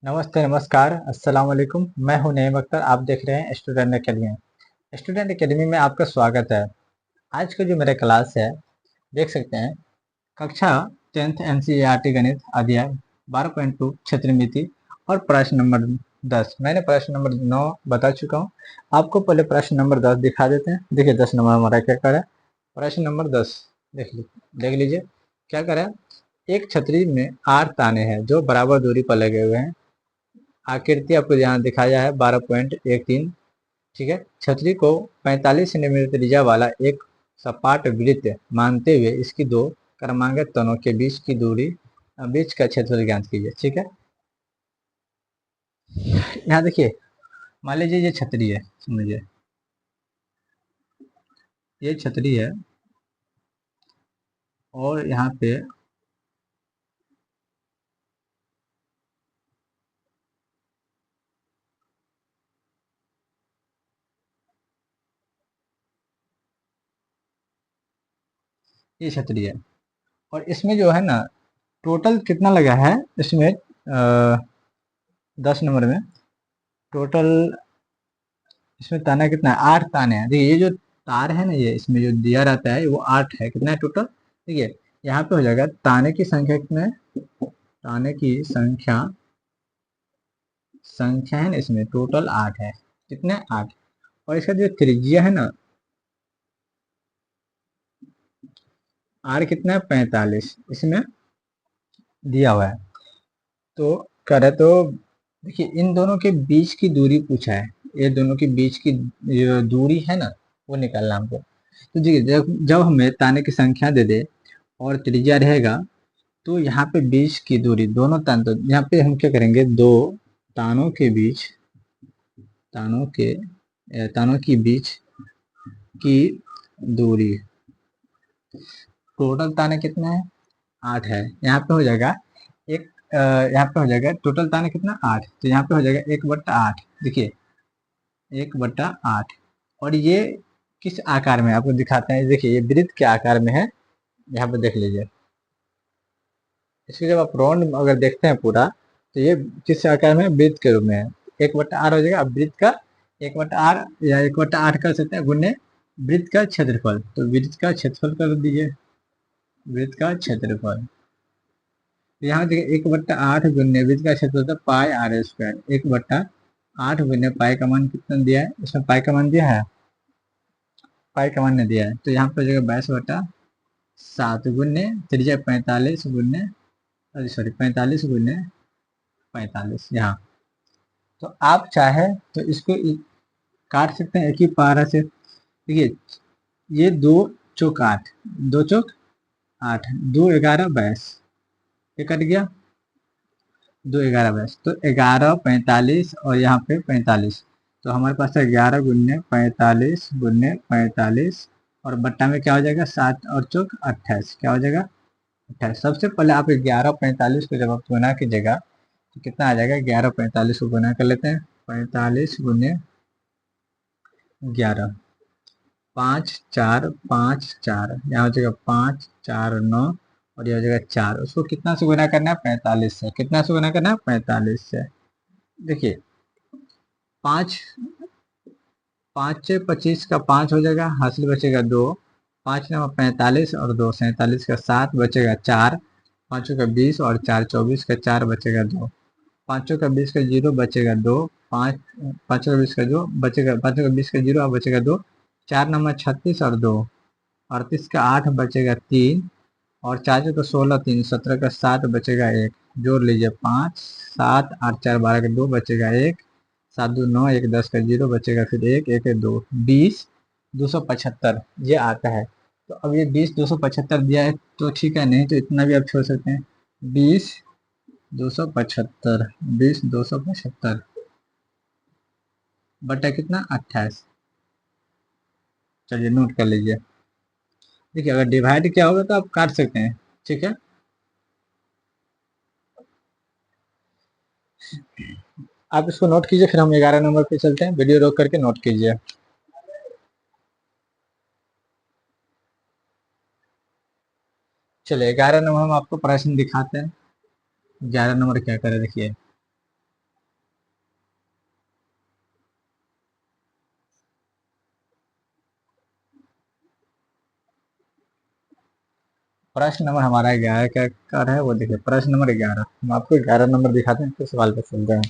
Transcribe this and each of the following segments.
नमस्ते, नमस्कार, अस्सलाम वालेकुम। मैं हूं नईम अख्तर। आप देख रहे हैं स्टूडेंट अकेडमी। स्टूडेंट अकेडमी में आपका स्वागत है। आज का जो मेरा क्लास है, देख सकते हैं, कक्षा 10th एनसीईआरटी गणित अध्याय 12.2 क्षेत्र मिति और प्रश्न नंबर 10। मैंने प्रश्न नंबर 9 बता चुका हूं। आपको पहले प्रश्न नंबर 10 दिखा देते हैं। देखिए 10 नंबर हमारा क्या कर रहा है। प्रश्न नंबर 10 देख लीजिए क्या कर रहा है। एक छतरी में 8 ताने हैं जो बराबर दूरी पर लगे हुए हैं। आकृति आपको यहाँ दिखाया है 12.13। ठीक है। छतरी को 45 सेंटीमीटर त्रिज्या वाला एक सपाट वृत्त मानते हुए इसकी दो क्रमांकित तनों के बीच की दूरी बीच का क्षेत्रफल ज्ञात कीजिए। ठीक है। यहाँ देखिए, मान लीजिए ये छतरी है, समझिए ये छतरी है और यहाँ पे ये छतरी है और इसमें जो है ना, टोटल कितना लगा है इसमें 10 नंबर में टोटल इसमें ताना कितना है, 8 ताने हैं। देखिए ये जो तार है ना, ये इसमें जो दिया रहता है वो 8 है। कितना है टोटल, ठीक है। यहाँ पे हो जाएगा ताने की संख्या कितना है, ताने की संख्या है ना, इसमें टोटल 8 है। कितने 8। और इसका जो त्रिज्या है ना, आर कितना है 45 इसमें दिया हुआ है। तो करे तो देखिए इन दोनों के बीच की दूरी पूछा है। ये दोनों के बीच की जो दूरी है ना, वो निकालना हमको। तो देखिए जब जब हमें ताने की संख्या दे दे और त्रिज्या रहेगा, तो यहाँ पे बीच की दूरी दोनों तान, तो यहाँ पे हम क्या करेंगे, दो तानों के बीच तानों के तानों की बीच की दूरी, टोटल ताने कितना है 8 है। यहाँ पे हो जाएगा एक यहाँ पे हो जाएगा टोटल ताने कितना 8, तो यहाँ पे हो जाएगा 1/8। देखिए 1/8। और ये किस आकार में आपको दिखाते हैं, देखिए ये वृत्त के आकार में है। यहाँ पे देख लीजिए, इसके जब आप राउंड अगर देखते हैं पूरा, तो ये किस आकार में, वृत्त के रूप में है। 1/8 हो जाएगा। अब वृत्त का 1/8 या 1/8 कर सकते हैं गुने वृत्त का क्षेत्रफल। तो वृत्त का क्षेत्रफल कर दीजिए, वृत्त का क्षेत्रफल। तो यहाँ देखिए 1/8 गुने वृत्त का क्षेत्रफल था पाई आर स्क्वायर। 1/8 गुने पाई का मान कितना दिया है, इसमें पाई का मान दिया है, पाई का मान ने दिया है। तो यहाँ पर हो जाएगा 22/7 गुने त्रिज्या 45 गुने, अरे सॉरी 45 गुने 45 यहाँ। तो आप चाहे तो इसको काट सकते हैं एक ही पारा से। देखिए ये 2 चौक 8, 2 चौक 8, 2 11 22, ये कट गया, 2 11 22, तो 11 45 और यहाँ पे 45। तो हमारे पास है 11 गुने 45 गुने 45 और बट्टा में क्या हो जाएगा 7 और चौक 28, क्या हो जाएगा 28। सबसे पहले आप 11 45 को जब आप गुना कीजिएगा तो कितना आ जाएगा, 11 45 को गुना कर लेते हैं। 45 गुने 11, 5 4 5 4, यहाँ हो जाएगा 5 4 9 और ये हो जाएगा 4। उसको कितना से गुना करना है, 45 से। कितना से गुना करना है, 45 से। देखिए 5 5 से 25 का 5 हो जाएगा, हासिल बचेगा 2। 5 9 45 और 2 47 का 7 बचेगा 4। 5 का 20 और 4 24 का 4 बचेगा 2। 5 का 20 का 0 बचेगा 2। 5 5 का 20 का जो बचेगा, 5 का 20 का 0 और बचेगा 2। 4 नंबर 36 और 2 38 का 8 बचेगा 3 और 4 तो 16 3 17 का 7 बचेगा 1। जोड़ लीजिए 5 7 8 4 12 का 2 बचेगा 1। 7 2 9 1 10 का 0 बचेगा फिर 1 1 2 20 275 ये आता है। तो अब ये 20 275 दिया है तो ठीक है, नहीं तो इतना भी आप छोड़ सकते हैं। 20 275, 20 275 बटा कितना 28। चलिए नोट कर लीजिए। देखिए अगर डिवाइड किया होगा तो आप काट सकते हैं, ठीक है। आप इसको नोट कीजिए, फिर हम 11 नंबर पे चलते हैं। वीडियो रोक करके नोट कीजिए। चलिए 11 नंबर हम आपको प्रश्न दिखाते हैं। 11 नंबर क्या करे देखिए, प्रश्न नंबर हमारा 11 क्या कर है वो देखिए। प्रश्न नंबर 11, हम आपको 11 नंबर दिखाते हैं, फिर सवाल पे चलते हैं।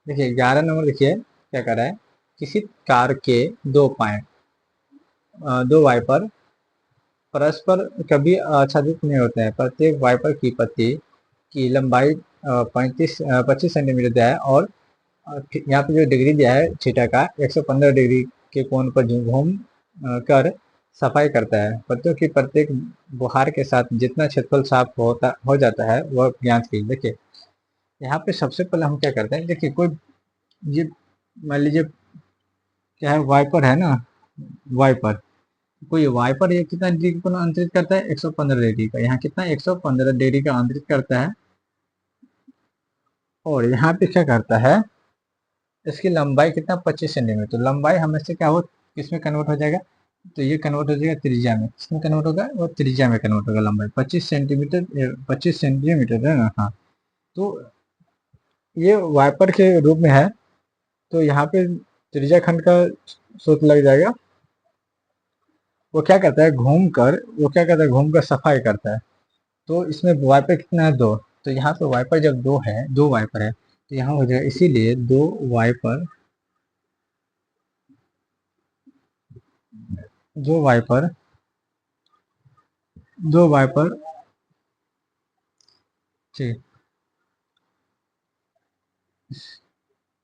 देखिए 11 नंबर देखिए क्या कर रहा है। किसी कार के दो पाए, दो वाइपर परस्पर कभी आच्छादित नहीं होते हैं। प्रत्येक वाइपर की पत्ती की लंबाई 25 सेंटीमीटर दिया है, और यहाँ पे जो डिग्री दिया है थीटा का 115 डिग्री के कोण पर घूम कर सफाई करता है। पत्तियों की प्रत्येक बुहार के साथ जितना क्षेत्रफल साफ हो जाता है वह ज्ञात कीजिए। देखिए यहाँ पे सबसे पहले हम क्या करते हैं, देखिए कोई ये मान लीजिए क्या है, वाइपर है ना, वाइपर, कोई वाइपर ये कितना डिग्री को अंतरित करता है, 115 डिग्री का। यहाँ कितना 115 डिग्री का अंतरित करता है। और यहाँ पे क्या करता है, इसकी लंबाई कितना 25 सेंटीमीटर। तो लंबाई हमेशा क्या हो, किसमें कन्वर्ट हो जाएगा, तो ये कन्वर्ट हो जाएगा त्रिज्या में। किसमें कन्वर्ट होगा, वो त्रिज्या में कन्वर्ट होगा। लंबाई 25 सेंटीमीटर, 25 सेंटीमीटर है ना, हाँ। तो ये वाइपर के रूप में है, तो यहाँ पे त्रिज्या खंड का सूत्र लग जाएगा। वो क्या करता है, घूम कर सफाई करता है। तो इसमें वाइपर कितना है, दो। तो यहाँ पे वाइपर जब दो है, दो वाइपर है, तो यहाँ हो जाएगा, इसीलिए वाइपर दो वाइपर दो वाइपर ठीक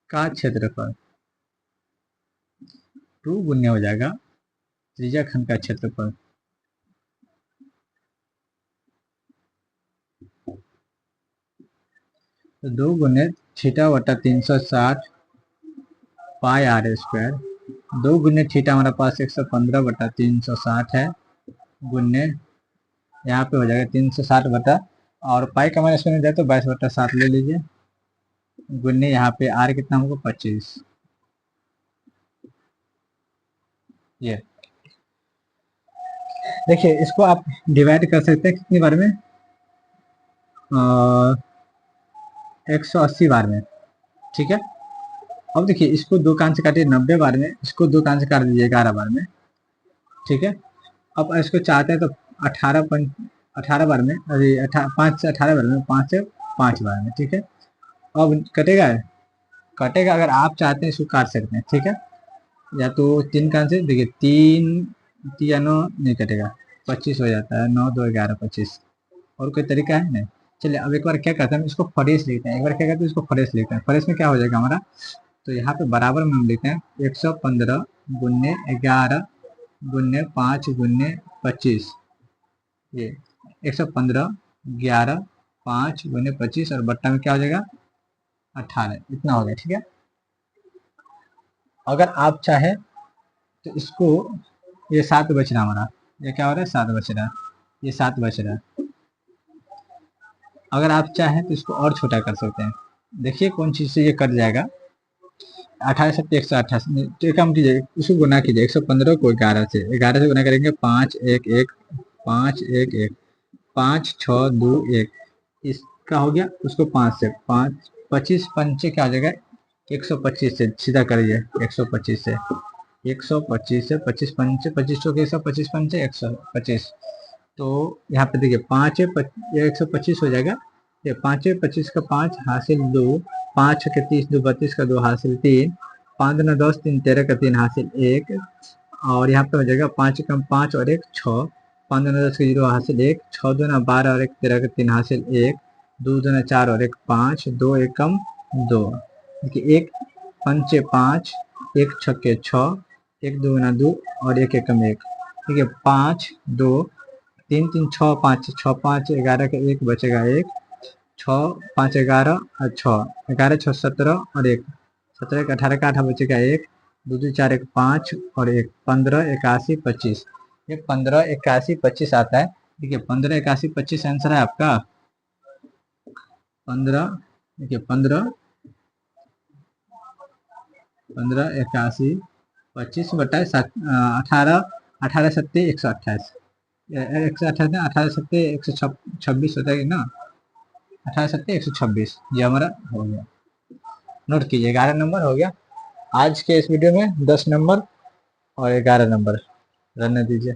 का क्षेत्रफल 2 गुने हो जाएगा त्रिज्या खंड का क्षेत्रफल। तो 2 गुने थीटा बटा 360 पाई आर स्क्वायर। 2 गुने थीटा हमारे पास 115 बटा 360 है, गुने यहाँ पे हो जाएगा 360 बटा, और पाई का माइनस में जाए तो 22 बटा 7 ले लीजिए, गुने यहाँ पे आर कितना होगा 25। ये देखिए इसको आप डिवाइड कर सकते हैं कितनी बार में, 180 बार में, ठीक है। अब देखिए इसको दो कान से काटिए 90 बार में, इसको दो कान से काट दीजिए 11 बार में, ठीक है। अब इसको चाहते हैं तो 18 बार में, अरे 5 से 18 बार में, 5 से 5 बार में, ठीक है। अब कटेगा, अगर आप चाहते हैं इसको काट सकते हैं, ठीक है। या तो 3 कान से देखिए, 3 3 9 नहीं कटेगा, 25 हो जाता है, 9 2 11 25। और कोई तरीका है नहीं। चलिए अब एक बार क्या करते हैं, हम इसको फरेस लिखते हैं। एक बार क्या करते हैं, इसको फरेस लिखते हैं। फरेस में क्या हो जाएगा हमारा, तो यहाँ पे बराबर में हम लिखते हैं 115 गुन्ने 11 गुन्ने 5 गुन्ने 25। ये 115 11 5 गुन्ने 25, और बट्टा में क्या हो जाएगा 18, इतना हो गया, ठीक है। अगर आप चाहें तो इसको, ये 7 बच रहा हमारा, ये क्या हो रहा है 7 बच रहा है, ये 7 बच रहा है। अगर आप चाहें तो इसको और छोटा कर सकते हैं। देखिए कौन चीज से ये कट जाएगा, 18 से 128, तो कम कीजिए, इसको गुना कीजिए 115 को 11 से, 11 से गुना करेंगे 5 1 1 5 1 1 5 6 2 1, इसका हो गया। उसको 5 से 5 25 पंचे क्या हो जाएगा 125 से, सीधा करिए 125 से, 125 से 25 पंचे 25 सौ के 125 पंचे 125। तो यहाँ पे देखिए 5 125 हो जाएगा। ये 5 25 का 5 हासिल 2, 5 के 30 2 32 का 2 हासिल 3, 5 9 10 3 13 का 3 हासिल 1, और यहाँ पे हो जाएगा 5 कम 5 और 1 6, 5 9 10 का 0 हासिल 1, 6 2 ना 12 और 1 13 का 3 हासिल 1, 2 2 ना 4 और 1 5, 2 1 कम 2। देखिए 1 पंचे 5, 1 छक्के 6, 1 2 ना 2 और 1 1 कम 1, ठीक है। 5 2 3 3 6 5 6 5 11 का 1 बचेगा 1, 6 5 11 और 6 11 6 17 और 1 17 का 18 का 8 बचेगा 1, 2 2 4 1 5 और 1 15 81 25। ये 15 81 25 आता है। देखिए 15 81 25 आंसर है आपका। 15 देखिए 15 81 25 बटा 18, 18 सत्ते 128, 128 18 सत्ते 126 होता है ना, 18 सत्ते 126, ये हमारा हो गया। नोट कीजिए 11 नंबर हो गया। आज के इस वीडियो में 10 नंबर और 11 नंबर रहने दीजिए।